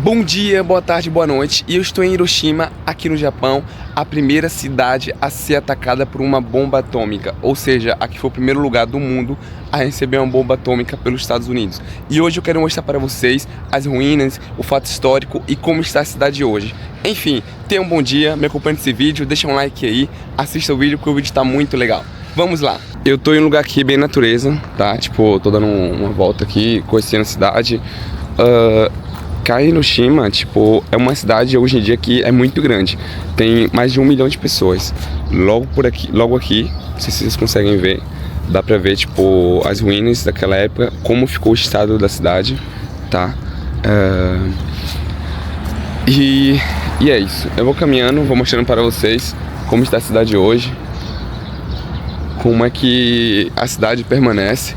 Bom dia, boa tarde, boa noite. E eu estou em Hiroshima, aqui no Japão, a primeira cidade a ser atacada por uma bomba atômica. Ou seja, aqui foi o primeiro lugar do mundo a receber uma bomba atômica pelos Estados Unidos. E hoje eu quero mostrar para vocês as ruínas, o fato histórico e como está a cidade hoje. Enfim, tenha um bom dia, me acompanhe nesse vídeo, deixa um like aí, assista o vídeo porque o vídeo está muito legal. Vamos lá. Eu tô em um lugar aqui bem natureza, tá? Tipo, tô dando uma volta aqui, conhecendo a cidade. Hiroshima, tipo, é uma cidade hoje em dia que é muito grande. Tem mais de 1 milhão de pessoas. Logo aqui, não sei se vocês conseguem ver, dá pra ver, tipo, as ruínas daquela época, como ficou o estado da cidade, tá? E é isso. Eu vou caminhando, vou mostrando para vocês como está a cidade hoje, como é que a cidade permanece.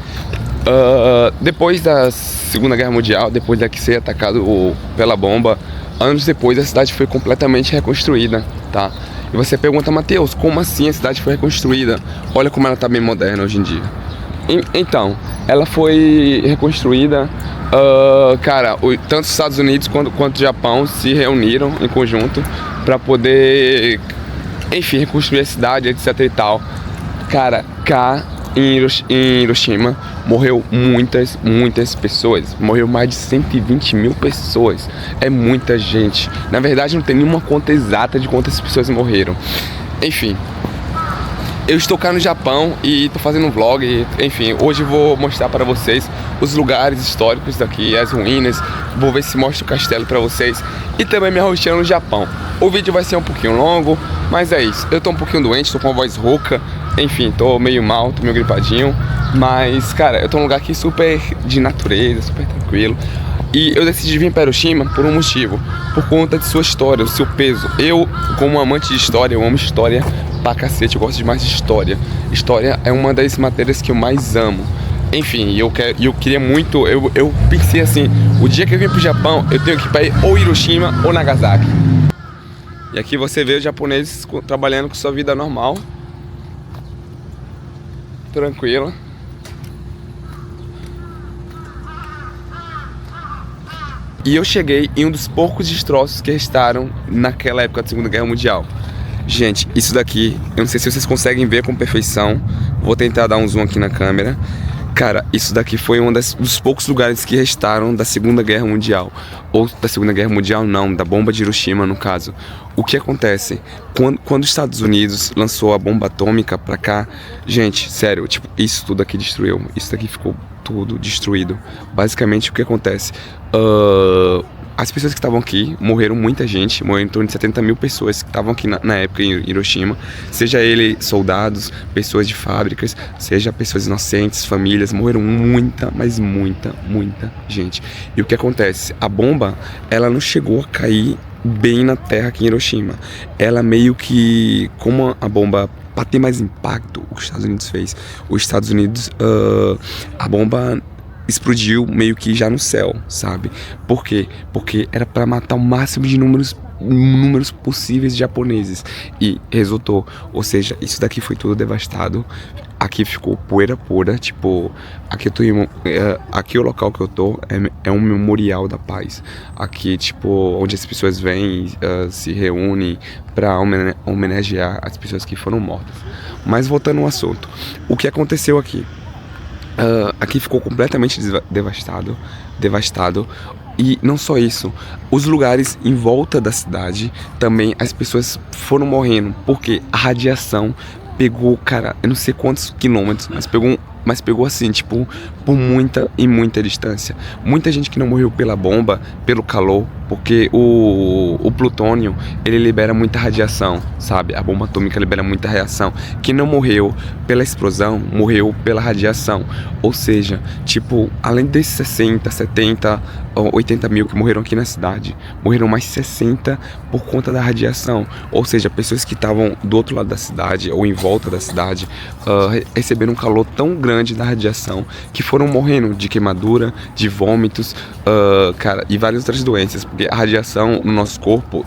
Depois da Segunda Guerra Mundial, depois de ser atacado pela bomba, anos depois a cidade foi completamente reconstruída, tá? E você pergunta, Matheus, como assim a cidade foi reconstruída? Olha como ela tá bem moderna hoje em dia. Então, ela foi reconstruída, cara, tanto os Estados Unidos quanto o Japão se reuniram em conjunto para poder, enfim, reconstruir a cidade, etc e tal. Cara, em Hiroshima morreu muitas pessoas. Morreu mais de 120 mil pessoas. É muita gente. Na verdade não tem nenhuma conta exata de quantas pessoas morreram. Enfim, eu estou cá no Japão e estou fazendo um vlog. Enfim, hoje eu vou mostrar para vocês os lugares históricos daqui, as ruínas. Vou ver se mostro o castelo para vocês e também minha rotina no Japão. O vídeo vai ser um pouquinho longo, mas é isso. Eu tô um pouquinho doente, estou com a voz rouca. Enfim, tô meio mal, tô meio gripadinho. Mas, cara, eu tô num lugar aqui super de natureza, super tranquilo. E eu decidi vir para Hiroshima por um motivo. Por conta de sua história, o seu peso. Eu, como amante de história, eu amo história pra cacete. Eu gosto demais de história. História é uma das matérias que eu mais amo. Enfim, eu queria muito. Eu pensei assim, o dia que eu vim pro Japão, eu tenho que ir pra ou Hiroshima ou Nagasaki. E aqui você vê os japoneses trabalhando com sua vida normal, tranquila. E eu cheguei em um dos poucos destroços que restaram naquela época da Segunda Guerra Mundial. Gente, isso daqui, eu não sei se vocês conseguem ver com perfeição. Vou tentar dar um zoom aqui na câmera. Cara, isso daqui foi um dos poucos lugares que restaram da Segunda Guerra Mundial. Ou da Segunda Guerra Mundial não, da bomba de Hiroshima no caso. O que acontece? Quando os Estados Unidos lançou a bomba atômica pra cá, gente, sério, tipo, isso tudo aqui destruiu. Isso daqui ficou tudo destruído. Basicamente o que acontece? As pessoas que estavam aqui, morreram muita gente, morreram em torno de 70 mil pessoas que estavam aqui na época em Hiroshima, seja ele soldados, pessoas de fábricas, seja pessoas inocentes, famílias, morreram muita gente. E o que acontece? A bomba, ela não chegou a cair bem na terra aqui em Hiroshima. Ela meio que, como a bomba, para ter mais impacto, o que os Estados Unidos fez, a bomba explodiu meio que já no céu, sabe? Por quê? Porque era para matar o máximo de números possíveis de japoneses. E resultou. Ou seja, isso daqui foi tudo devastado. Aqui ficou poeira pura. Tipo, aqui o local que eu tô é um memorial da paz. Aqui, tipo, onde as pessoas vêm, se reúnem para homenagear as pessoas que foram mortas. Mas voltando ao assunto, o que aconteceu aqui? Aqui ficou completamente devastado. E não só isso, os lugares em volta da cidade também as pessoas foram morrendo, porque a radiação pegou, cara, eu não sei quantos quilômetros, mas pegou assim, tipo, por muita distância. Muita gente que não morreu pela bomba, pelo calor, porque o plutônio, ele libera muita radiação, sabe? A bomba atômica libera muita radiação. Quem não morreu pela explosão, morreu pela radiação. Ou seja, tipo, além desses 60, 70, 80 mil que morreram aqui na cidade, morreram mais 60 por conta da radiação. Ou seja, pessoas que estavam do outro lado da cidade ou em volta da cidade receberam um calor tão grande da radiação que foram morrendo de queimadura, de vômitos, cara, e várias outras doenças, porque a radiação no nosso corpo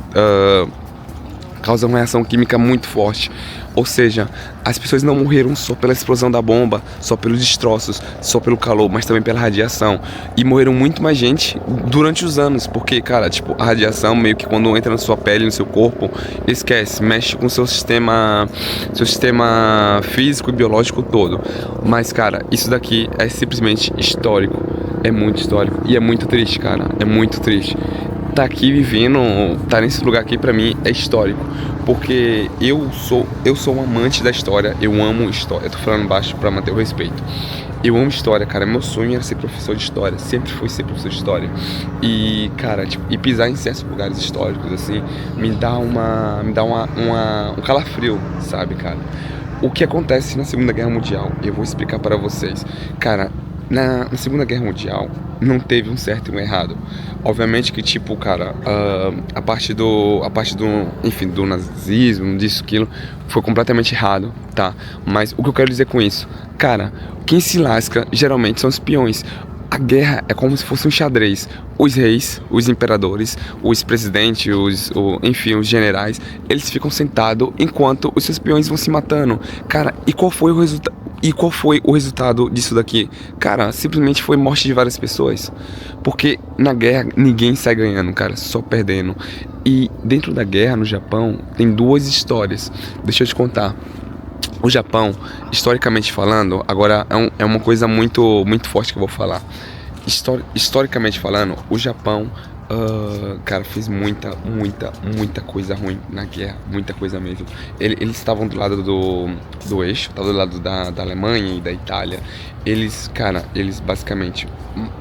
causa uma reação química muito forte. Ou seja, as pessoas não morreram só pela explosão da bomba, só pelos destroços, só pelo calor, mas também pela radiação. E morreram muito mais gente durante os anos, porque, cara, tipo, a radiação meio que quando entra na sua pele, no seu corpo, esquece, mexe com o seu sistema físico e biológico todo. Mas, cara, isso daqui é simplesmente histórico. É muito histórico e é muito triste, cara. É muito triste. Tá aqui vivendo, tá nesse lugar aqui pra mim é histórico, porque eu sou um amante da história, eu amo história. Eu tô falando baixo pra manter o respeito. Eu amo história, cara. Meu sonho era ser professor de história, sempre foi ser professor de história. E, cara, tipo, e pisar em certos lugares históricos assim, me dá um calafrio, sabe, cara? O que acontece na Segunda Guerra Mundial? Eu vou explicar para vocês. Cara, na Segunda Guerra Mundial não teve um certo e um errado. Obviamente que, tipo, cara, a parte do, enfim, do nazismo, disso, aquilo, foi completamente errado, tá? Mas o que eu quero dizer com isso? Cara, quem se lasca geralmente são os peões. A guerra é como se fosse um xadrez. Os reis, os imperadores, os presidentes, enfim, os generais, eles ficam sentados enquanto os seus peões vão se matando. Cara, e qual foi o resultado? E qual foi o resultado disso daqui? Cara, simplesmente foi morte de várias pessoas. Porque na guerra ninguém sai ganhando, cara, só perdendo. E dentro da guerra, no Japão, tem duas histórias. Deixa eu te contar. O Japão, historicamente falando, agora é uma coisa muito, muito forte que eu vou falar. Historicamente falando, o Japão, cara, fez muita coisa ruim na guerra, muita coisa mesmo. Eles estavam do lado do eixo, estavam do lado da Alemanha e da Itália. Eles basicamente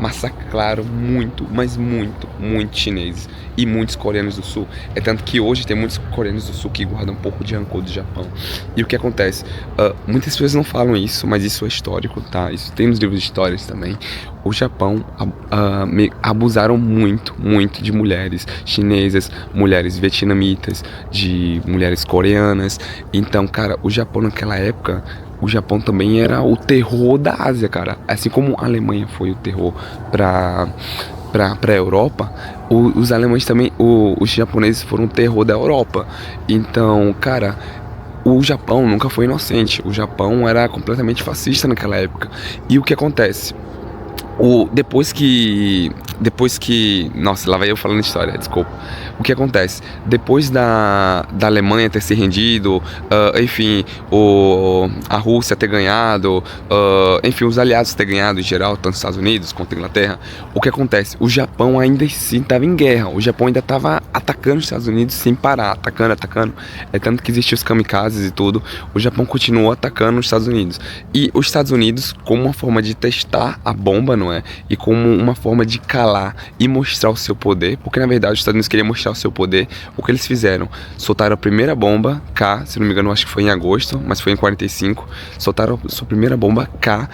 massacraram muito, mas muito chineses e muitos coreanos do sul. É tanto que hoje tem muitos coreanos do sul que guardam um pouco de rancor do Japão. E o que acontece? Muitas pessoas não falam isso, mas isso é histórico, tá? Isso tem nos livros de histórias também. O Japão abusaram muito de mulheres chinesas, mulheres vietnamitas, de mulheres coreanas. Então, cara, o Japão naquela época, o Japão também era o terror da Ásia, cara. Assim como a Alemanha foi o terror pra Europa, os alemães também, os japoneses foram o terror da Europa. Então, cara, o Japão nunca foi inocente. O Japão era completamente fascista naquela época. E o que acontece? Depois que... Nossa, lá vai eu falando história, desculpa. O que acontece? Depois da Alemanha ter se rendido, enfim, a Rússia ter ganhado, enfim, os aliados ter ganhado em geral, tanto os Estados Unidos quanto a Inglaterra, o que acontece? O Japão ainda assim estava em guerra. O Japão ainda estava atacando os Estados Unidos sem parar, atacando. É tanto que existiam os kamikazes e tudo. O Japão continuou atacando os Estados Unidos. E os Estados Unidos, como uma forma de testar a bomba, não é? E como uma forma de calar e mostrar o seu poder, porque na verdade os Estados Unidos queriam mostrar o seu poder. O que eles fizeram? Soltaram a primeira bomba K, se não me engano, acho que foi em agosto, mas foi em 45. Soltaram a sua primeira bomba K,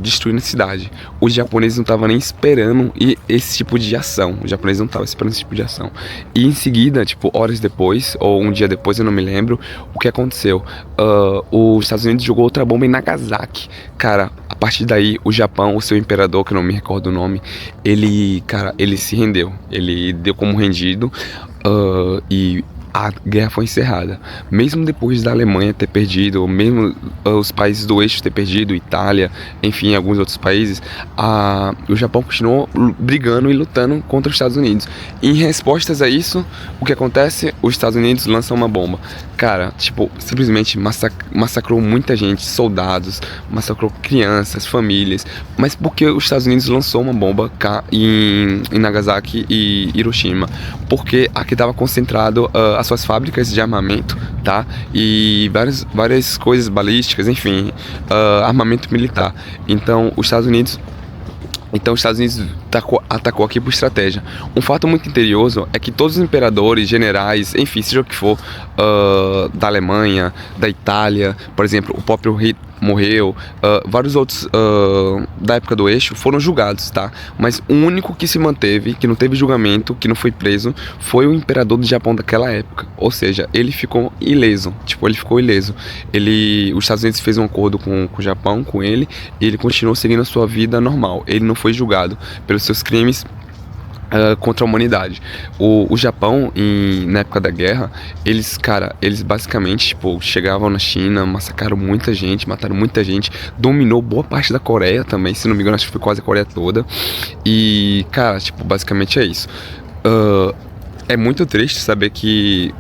destruindo a cidade. Os japoneses não estavam nem esperando esse tipo de ação. Os japoneses não estavam esperando esse tipo de ação. E em seguida, tipo, horas depois, ou um dia depois, eu não me lembro, o que aconteceu? Os Estados Unidos jogou outra bomba em Nagasaki. Cara, a partir daí, o Japão, o seu imperador, que eu não me recordo o nome, ele se rendeu. Ele deu como rendido, e a guerra foi encerrada. Mesmo depois da Alemanha ter perdido, mesmo os países do eixo ter perdido, Itália, enfim, alguns outros países, o Japão continuou brigando e lutando contra os Estados Unidos. E em respostas a isso, o que acontece? Os Estados Unidos lançam uma bomba. Cara, tipo, simplesmente massacrou muita gente, soldados, massacrou crianças, famílias. Mas porque os Estados Unidos lançou uma bomba em Nagasaki e Hiroshima? Porque aqui estava concentrado as suas fábricas de armamento, tá? E várias coisas balísticas, enfim, armamento militar. Então, os Estados Unidos atacou aqui por estratégia. Um fato muito curioso é que todos os imperadores, generais, enfim, seja o que for, da Alemanha, da Itália, por exemplo, o próprio Hitler morreu, vários outros da época do eixo foram julgados, tá? Mas o único que se manteve, que não teve julgamento, que não foi preso, foi o imperador do Japão daquela época. Ou seja, ele ficou ileso. Os Estados Unidos fez um acordo com o Japão, com ele, e ele continuou seguindo a sua vida normal. Ele não foi julgado pelos seus crimes contra a humanidade. O Japão, na época da guerra, eles basicamente, tipo, chegavam na China, massacraram muita gente, mataram muita gente, dominou boa parte da Coreia também, se não me engano, acho que foi quase a Coreia toda. E, cara, tipo, basicamente é isso. Ah, é muito triste saber que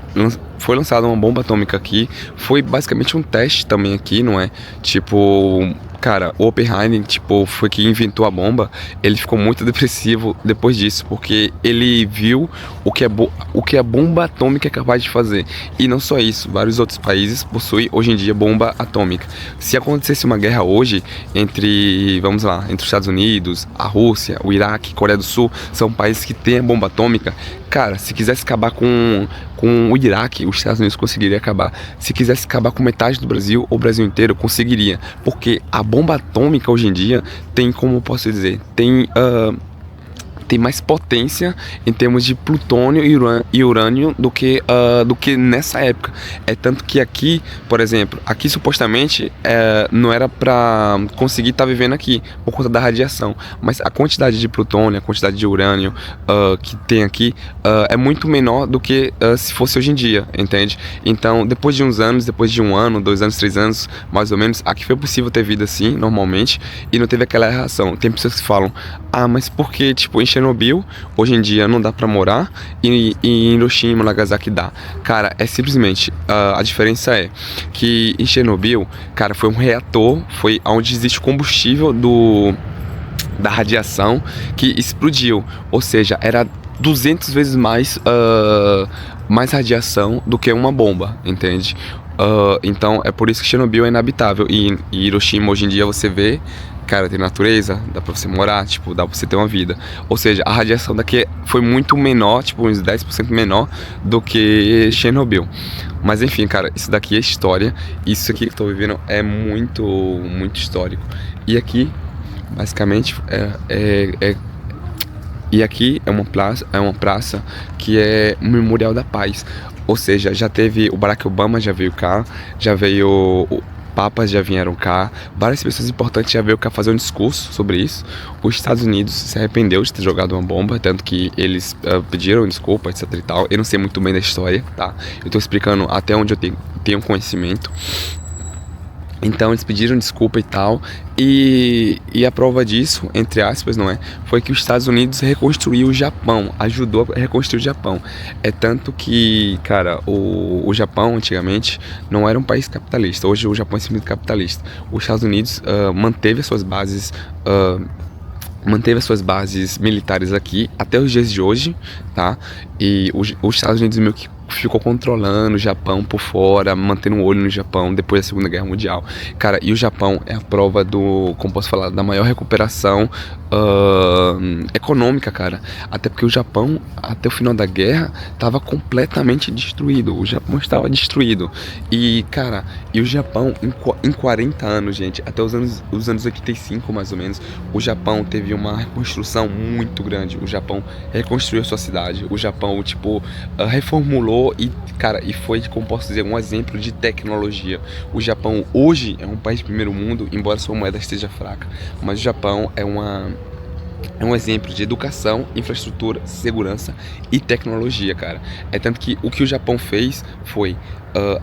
foi lançada uma bomba atômica aqui. Foi basicamente um teste também aqui, não é? Tipo, cara, o Oppenheimer, tipo, foi que inventou a bomba. Ele ficou muito depressivo depois disso, porque ele viu o que a bomba atômica é capaz de fazer. E não só isso, vários outros países possuem hoje em dia bomba atômica. Se acontecesse uma guerra hoje entre, vamos lá, entre os Estados Unidos, a Rússia, o Iraque, Coreia do Sul, são países que têm a bomba atômica. Cara, se quisesse acabar com o Iraque, os Estados Unidos conseguiria acabar. Se quisesse acabar com metade do Brasil, o Brasil inteiro conseguiria. Porque a bomba atômica hoje em dia tem, como eu posso dizer, tem mais potência em termos de plutônio e urânio do que nessa época. É tanto que aqui, por exemplo, aqui supostamente não era para conseguir estar vivendo aqui por conta da radiação, mas a quantidade de plutônio, a quantidade de urânio que tem aqui é muito menor do que se fosse hoje em dia, entende? Então, depois de uns anos, depois de 1 ano, 2 anos, 3 anos, mais ou menos, aqui foi possível ter vida assim, normalmente, e não teve aquela reação. Tem pessoas que falam, mas por que, tipo, em Chernobyl, hoje em dia não dá pra morar, e em Hiroshima, Nagasaki dá? Cara, é simplesmente, a diferença é que em Chernobyl, cara, foi um reator, foi onde existe combustível da radiação que explodiu, ou seja, era 200 vezes mais radiação do que uma bomba, entende? Então é por isso que Chernobyl é inabitável, e Hiroshima hoje em dia você vê, cara, tem natureza, dá pra você morar, tipo, dá pra você ter uma vida. Ou seja, a radiação daqui foi muito menor, tipo, uns 10% menor do que Chernobyl. Mas enfim, cara, isso daqui é história. Isso aqui que eu tô vivendo é muito, muito histórico. E aqui, basicamente, e aqui é uma praça que é um memorial da paz. Ou seja, já teve o Barack Obama, já veio cá, já veio papas já vieram cá, várias pessoas importantes já veio cá fazer um discurso sobre isso. Os Estados Unidos se arrependeu de ter jogado uma bomba, tanto que eles pediram desculpa, etc e tal. Eu não sei muito bem da história, tá? Eu tô explicando até onde eu tenho conhecimento. Então eles pediram desculpa e tal, e a prova disso, entre aspas, não é? Foi que os Estados Unidos reconstruiu o Japão, ajudou a reconstruir o Japão. É tanto que, cara, o Japão antigamente não era um país capitalista, hoje o Japão é simplesmente capitalista. Os Estados Unidos manteve as suas bases militares aqui até os dias de hoje, tá? E os Estados Unidos meio que ficou controlando o Japão por fora, mantendo um olho no Japão depois da Segunda Guerra Mundial. Cara, e o Japão é a prova como posso falar, da maior recuperação econômica, cara. Até porque o Japão, até o final da guerra, estava completamente destruído. O Japão estava destruído. E, cara, o Japão, em 40 anos, gente, até os anos 85, mais ou menos, o Japão teve uma reconstrução muito grande. O Japão reconstruiu a sua cidade. O Japão, tipo, reformulou e, cara, e foi, como posso dizer, um exemplo de tecnologia. O Japão hoje é um país de primeiro mundo, embora sua moeda esteja fraca, mas o Japão é um exemplo de educação, infraestrutura, segurança e tecnologia, cara. É tanto que o Japão fez foi,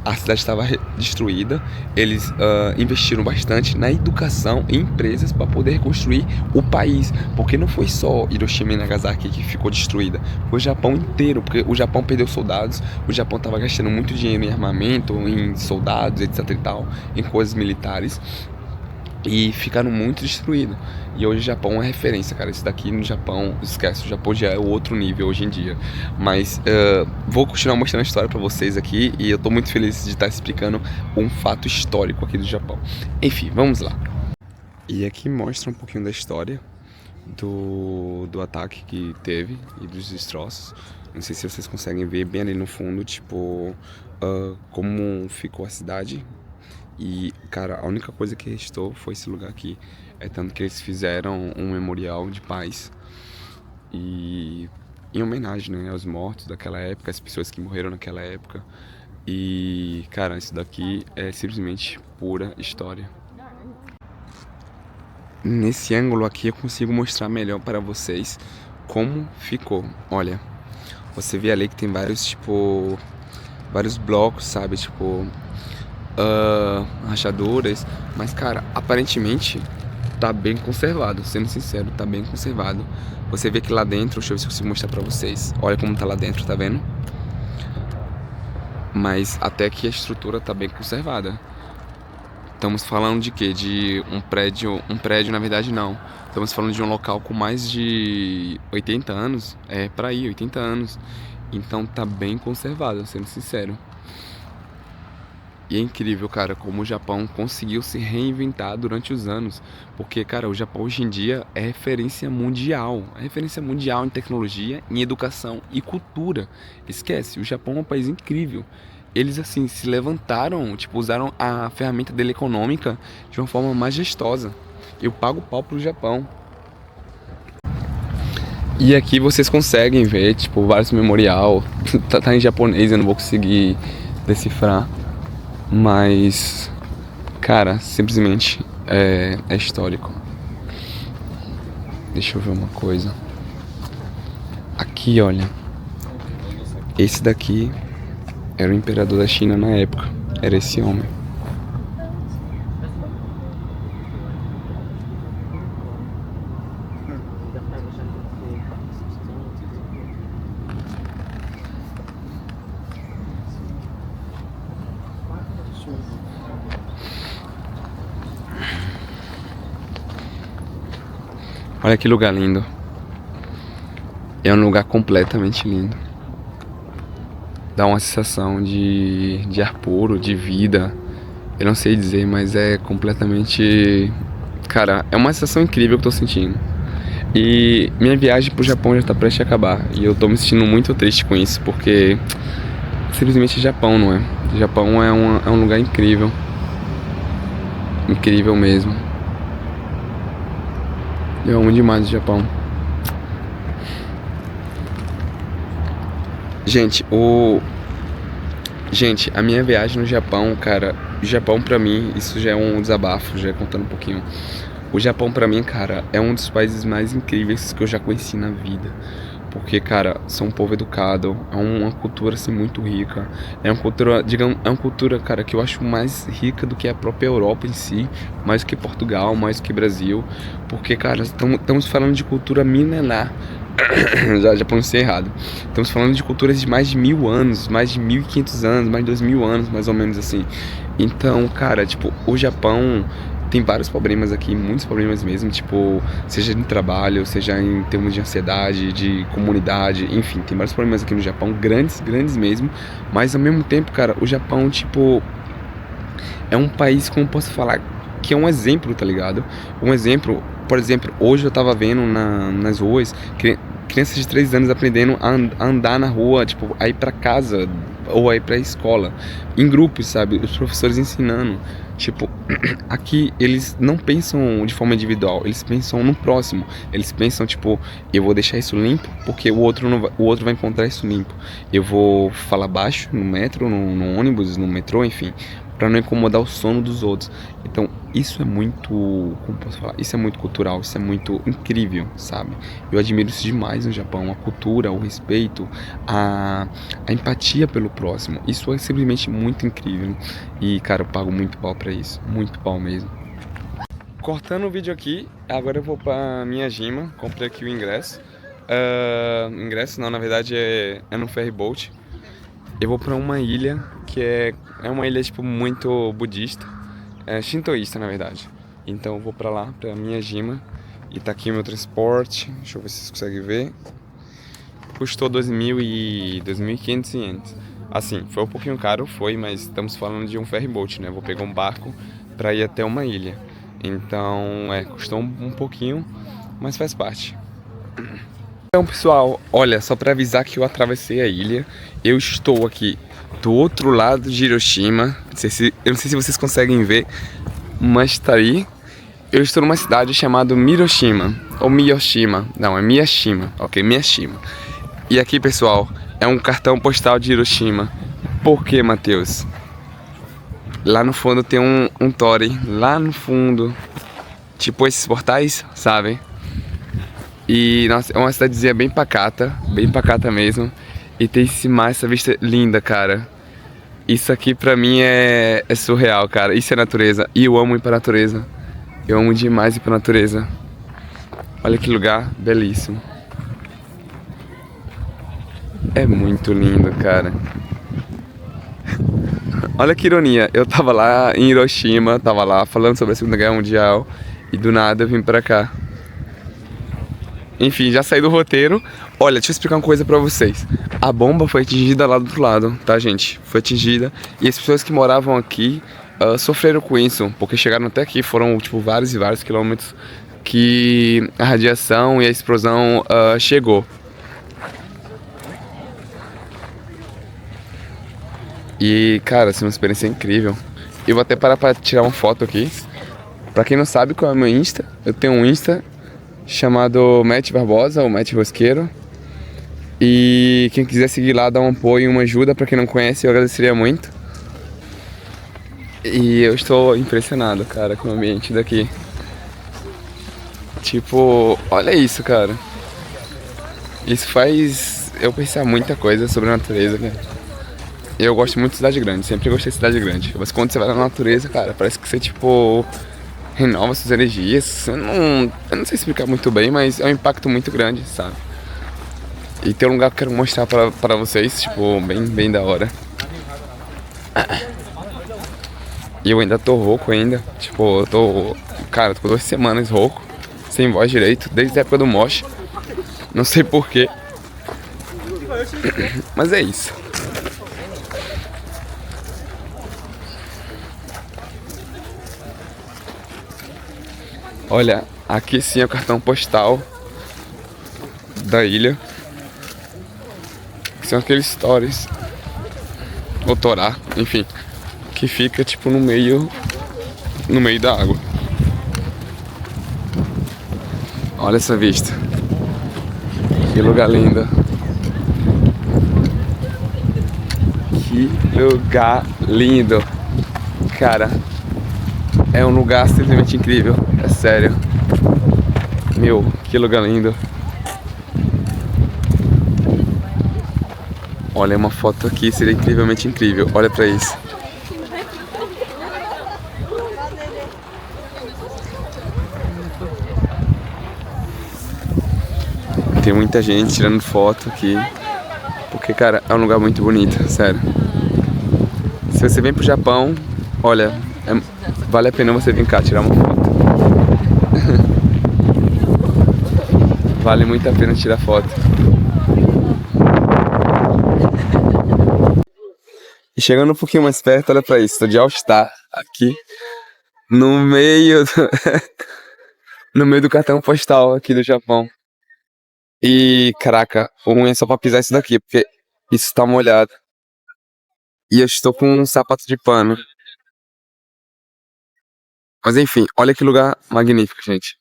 a cidade estava destruída, eles investiram bastante na educação e empresas para poder reconstruir o país, porque não foi só Hiroshima e Nagasaki que ficou destruída, foi o Japão inteiro, porque o Japão perdeu soldados, o Japão estava gastando muito dinheiro em armamento, em soldados, etc e tal, em coisas militares, e ficaram muito destruídos. E hoje o Japão é referência, cara. Isso daqui no Japão, esquece, o Japão já é outro nível hoje em dia. Mas vou continuar mostrando a história pra vocês aqui, e eu tô muito feliz de estar explicando um fato histórico aqui do Japão. Enfim, vamos lá. E aqui mostra um pouquinho da história do ataque que teve e dos destroços. Não sei se vocês conseguem ver bem ali no fundo, tipo, como ficou a cidade. E, cara, a única coisa que restou foi esse lugar aqui. É tanto que eles fizeram um memorial de paz e em homenagem, né, aos mortos daquela época, as pessoas que morreram naquela época. E, cara, isso daqui é simplesmente pura história. Nesse ângulo aqui eu consigo mostrar melhor para vocês como ficou. Olha, você vê ali que tem vários, tipo, vários blocos, sabe? Tipo, rachaduras. Mas, cara, aparentemente tá bem conservado, sendo sincero, tá bem conservado. Você vê que lá dentro, deixa eu ver se eu consigo mostrar pra vocês. Olha como tá lá dentro, tá vendo? Mas até que a estrutura tá bem conservada. Estamos falando de quê? De um prédio na verdade não. Estamos falando de um local com mais de 80 anos, pra aí, 80 anos. Então tá bem conservado, sendo sincero. E é incrível, cara, como o Japão conseguiu se reinventar durante os anos. Porque, cara, o Japão hoje em dia é referência mundial. É referência mundial em tecnologia, em educação e cultura. Esquece, o Japão é um país incrível. Eles, assim, se levantaram, tipo, usaram a ferramenta dele econômica de uma forma majestosa. Eu pago pau pro Japão. E aqui vocês conseguem ver, tipo, vários memorial. Tá em japonês, eu não vou conseguir decifrar. Mas, cara, simplesmente é histórico. Deixa eu ver uma coisa. Aqui, olha. Esse daqui era o imperador da China na época. Era esse homem. Olha que lugar lindo. É um lugar completamente lindo. Dá uma sensação de ar puro, de vida. Eu não sei dizer, mas é completamente... Cara, é uma sensação incrível que eu tô sentindo. E minha viagem pro Japão já tá prestes a acabar. E eu tô me sentindo muito triste com isso, porque... Simplesmente Japão, não é? O Japão é um lugar incrível. Incrível mesmo. Eu amo demais o Japão. Gente, a minha viagem no Japão, cara, o Japão pra mim, isso já é um desabafo, já contando um pouquinho. O Japão pra mim, cara, é um dos países mais incríveis que eu já conheci na vida. Porque, cara, são um povo educado, é uma cultura, assim, muito rica. É uma cultura, digamos, é uma cultura, cara, que eu acho mais rica do que a própria Europa em si. Mais do que Portugal, mais do que Brasil. Porque, cara, estamos falando de cultura milenar. já pronunciei errado. Estamos falando de culturas de mais de 1000 anos, mais de 1500 anos, mais de 2000 anos, mais ou menos assim. Então, cara, tipo, o Japão... Tem vários problemas aqui, muitos problemas mesmo, tipo, seja em trabalho, seja em termos de ansiedade, de comunidade, enfim, tem vários problemas aqui no Japão, grandes mesmo, mas ao mesmo tempo, cara, o Japão, tipo, é um país, como eu posso falar, que é um exemplo, tá ligado? Um exemplo, por exemplo, hoje eu tava vendo nas ruas, crianças de 3 anos aprendendo a andar na rua, tipo, a ir pra casa ou a ir pra escola, em grupos, sabe? Os professores ensinando. Tipo, aqui eles não pensam de forma individual, eles pensam no próximo. Eles pensam, tipo, eu vou deixar isso limpo porque o outro vai encontrar isso limpo. Eu vou falar baixo no metro, no ônibus, no metrô, enfim, pra não incomodar o sono dos outros. Então, isso é muito, como posso falar? Isso é muito cultural, isso é muito incrível, sabe? Eu admiro isso demais no Japão, a cultura, o respeito, a empatia pelo próximo. Isso é simplesmente muito incrível. E, cara, eu pago muito pau pra isso, muito pau mesmo. Cortando o vídeo aqui, agora eu vou pra Miyajima, comprei aqui o ingresso. Ingresso não, na verdade é no ferry boat. Eu vou pra uma ilha que é uma ilha, tipo, muito budista. Shintoísta, na verdade. Então eu vou pra lá, pra Miyajima. E tá aqui o meu transporte. Deixa eu ver se vocês conseguem ver. Custou 2.500 ienes. Assim, foi um pouquinho caro, foi, mas estamos falando de um ferry boat, né? Vou pegar um barco pra ir até uma ilha. Então, custou um pouquinho, mas faz parte. Então, pessoal, olha, só pra avisar que eu atravessei a ilha. Eu estou aqui do outro lado de Hiroshima. Eu não sei se vocês conseguem ver, mas tá aí. Eu estou numa cidade chamada Miroshima, ou Miyoshima. Não, é Miyashima. Ok, Miyashima. E aqui, pessoal, é um cartão postal de Hiroshima. Por quê, Matheus? Lá no fundo tem um Tori. Lá no fundo. Tipo esses portais, sabe? E, nossa, é uma cidadezinha bem pacata mesmo. E tem esse mar, essa vista linda, cara. Isso aqui pra mim é surreal, cara. Isso é natureza. E eu amo ir pra natureza. Eu amo demais ir pra natureza. Olha que lugar belíssimo. É muito lindo, cara. Olha que ironia. Eu tava lá em Hiroshima, tava lá falando sobre a Segunda Guerra Mundial. E do nada eu vim pra cá. Enfim, já saí do roteiro. Olha, deixa eu explicar uma coisa pra vocês. A bomba foi atingida lá do outro lado, tá, gente? Foi atingida. E as pessoas que moravam aqui sofreram com isso. Porque chegaram até aqui, foram, tipo, vários e vários quilômetros que a radiação e a explosão chegou. E, cara, assim, uma experiência incrível. Eu vou até parar pra tirar uma foto aqui. Pra quem não sabe qual é o meu Insta, eu tenho um Insta chamado Matt Barbosa, ou Matt Rosqueiro. E quem quiser seguir lá, dar um apoio, uma ajuda, pra quem não conhece, eu agradeceria muito. E eu estou impressionado, cara, com o ambiente daqui. Tipo, olha isso, cara. Isso faz eu pensar muita coisa sobre a natureza, cara. Eu gosto muito de cidade grande, sempre gostei de cidade grande. Mas quando você vai na natureza, cara, parece que você, tipo, renova suas energias. Eu não sei explicar muito bem, mas é um impacto muito grande, sabe? E tem um lugar que eu quero mostrar pra vocês, tipo, bem da hora. E eu ainda tô rouco ainda, tipo, eu tô... Cara, tô 2 semanas rouco, sem voz direito, desde a época do mosh. Não sei porquê. Mas é isso. Olha, aqui sim é o cartão postal da ilha. Que são aqueles stories, ou Torá, enfim, que fica tipo no meio da água. Olha essa vista. Que lugar lindo. Que lugar lindo. Cara, é um lugar simplesmente incrível. É sério. Meu, que lugar lindo. Olha, uma foto aqui seria incrivelmente incrível. Olha pra isso. Tem muita gente tirando foto aqui. Porque, cara, é um lugar muito bonito, sério. Se você vem pro Japão, olha, vale a pena você vir cá tirar uma foto. Vale muito a pena tirar foto. E chegando um pouquinho mais perto, olha pra isso, tô de All Star aqui no meio do... no meio do cartão postal aqui do Japão. E caraca, o ruim é só pra pisar isso daqui, porque isso tá molhado. E eu estou com um sapato de pano. Mas enfim, olha que lugar magnífico, gente.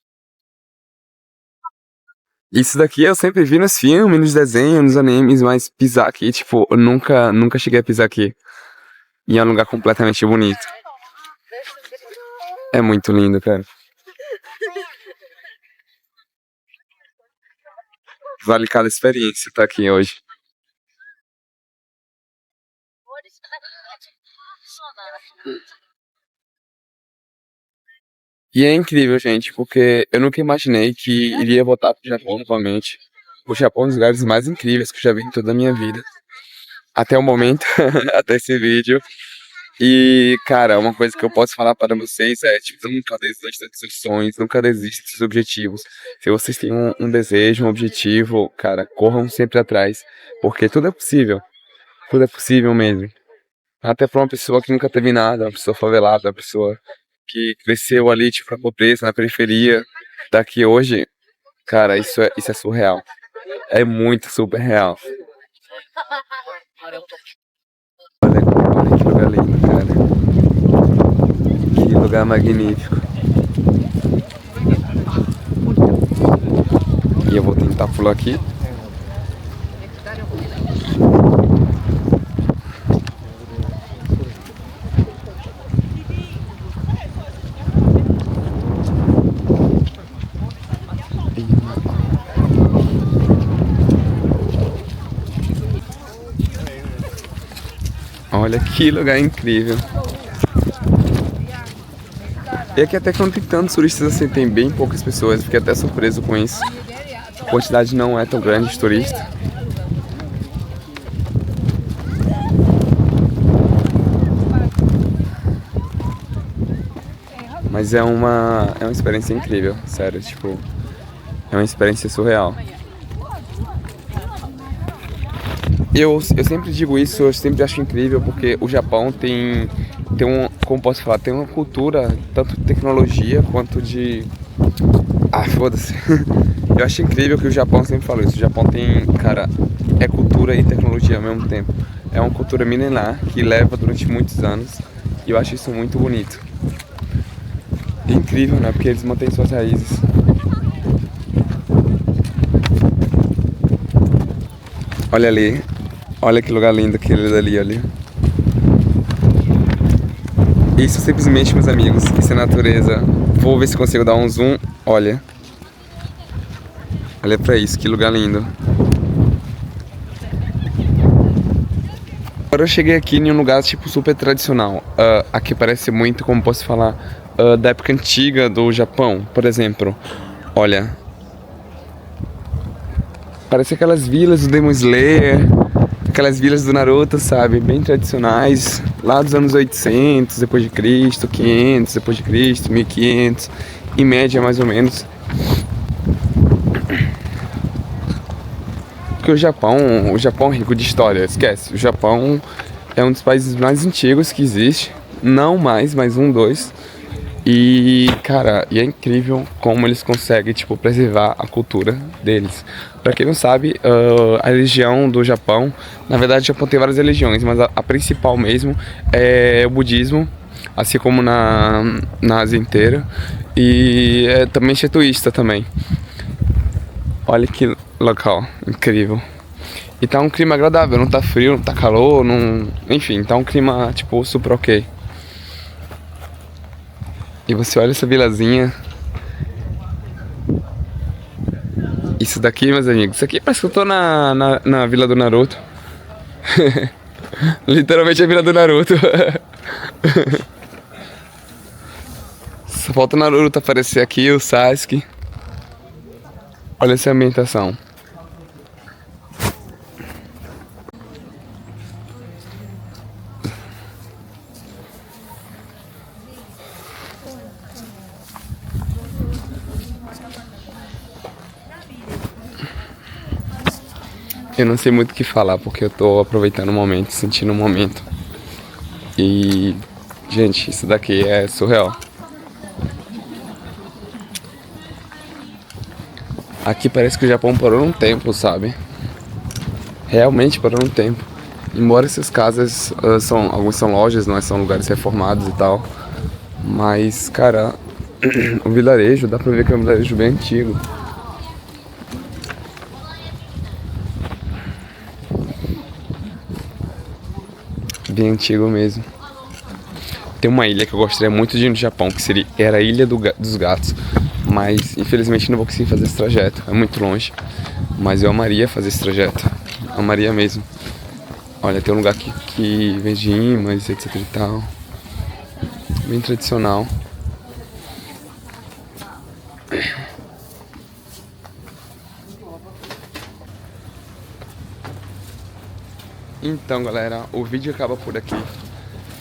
Isso daqui eu sempre vi nos filmes, nos desenhos, nos animes, mas pisar aqui, tipo, eu nunca cheguei a pisar aqui. E é um lugar completamente bonito. É muito lindo, cara. Vale cada experiência estar aqui hoje. E é incrível, gente, porque eu nunca imaginei que iria voltar pro Japão novamente. O Japão é um dos lugares mais incríveis que eu já vi em toda a minha vida. Até o momento, até esse vídeo. E, cara, uma coisa que eu posso falar para vocês é, tipo, nunca desista dos seus sonhos, nunca desista dos seus objetivos. Se vocês têm um desejo, um objetivo, cara, corram sempre atrás, porque tudo é possível mesmo. Até para uma pessoa que nunca teve nada, uma pessoa favelada, uma pessoa que cresceu ali, tipo, na pobreza, na periferia, daqui hoje, cara, isso é surreal. É muito super real. Olha que lugar lindo, cara. Que lugar magnífico. E eu vou tentar pular aqui. Olha que lugar incrível. E aqui até que não tem tantos turistas assim, tem bem poucas pessoas. Fiquei até surpreso com isso. A quantidade não é tão grande de turistas. Mas é uma experiência incrível, sério, tipo, é uma experiência surreal. Eu sempre digo isso, eu sempre acho incrível, porque o Japão tem como posso falar, tem uma cultura, tanto de tecnologia quanto de... Ah, foda-se. Eu acho incrível que o Japão, sempre falo isso, o Japão tem, cara, é cultura e tecnologia ao mesmo tempo. É uma cultura milenar que leva durante muitos anos e eu acho isso muito bonito. E incrível, né? Porque eles mantêm suas raízes. Olha ali. Olha que lugar lindo aquele dali, ali. Isso simplesmente, meus amigos, isso é natureza. Vou ver se consigo dar um zoom. Olha. Olha pra isso, que lugar lindo. Agora eu cheguei aqui em um lugar tipo super tradicional. Aqui parece muito, como posso falar, da época antiga do Japão. Por exemplo, olha. Parece aquelas vilas do Demon Slayer. Aquelas vilas do Naruto, sabe? Bem tradicionais. Lá dos anos 800 depois de Cristo, 500 depois de Cristo, 1500. Em média, mais ou menos. Porque o Japão é rico de história, esquece. O Japão é um dos países mais antigos que existe. Não mais, mas dois. E, cara, é incrível como eles conseguem, tipo, preservar a cultura deles. Pra quem não sabe, a religião do Japão, na verdade o Japão tem várias religiões, mas a principal mesmo é o budismo, assim como na Ásia inteira. E é também shintoísta também. Olha que local incrível. E tá um clima agradável, não tá frio, não tá calor, não... enfim, tá um clima, tipo, super ok. E você olha essa vilazinha. Isso daqui, meus amigos, isso aqui parece que eu tô na vila do Naruto. Literalmente a vila do Naruto. Só falta o Naruto aparecer aqui, o Sasuke. Olha essa ambientação. Eu não sei muito o que falar, porque eu tô aproveitando o momento, sentindo o momento. E, gente, isso daqui é surreal. Aqui parece que o Japão parou num tempo, sabe? Realmente parou num tempo. Embora essas casas, algumas são lojas, não é? São lugares reformados e tal. Mas, cara, o vilarejo, dá pra ver que é um vilarejo bem antigo. Bem antigo mesmo. Tem uma ilha que eu gostaria muito de ir no Japão, que era a Ilha dos Gatos. Mas infelizmente não vou conseguir fazer esse trajeto, é muito longe. Mas eu amaria fazer esse trajeto, amaria mesmo. Olha, tem um lugar aqui que vende imãs, etc e tal. Bem tradicional. Então, galera, o vídeo acaba por aqui.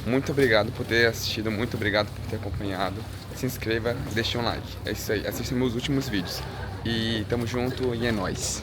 Muito obrigado por ter assistido, muito obrigado por ter acompanhado. Se inscreva, deixe um like. É isso aí, assista meus últimos vídeos. E tamo junto e é nóis.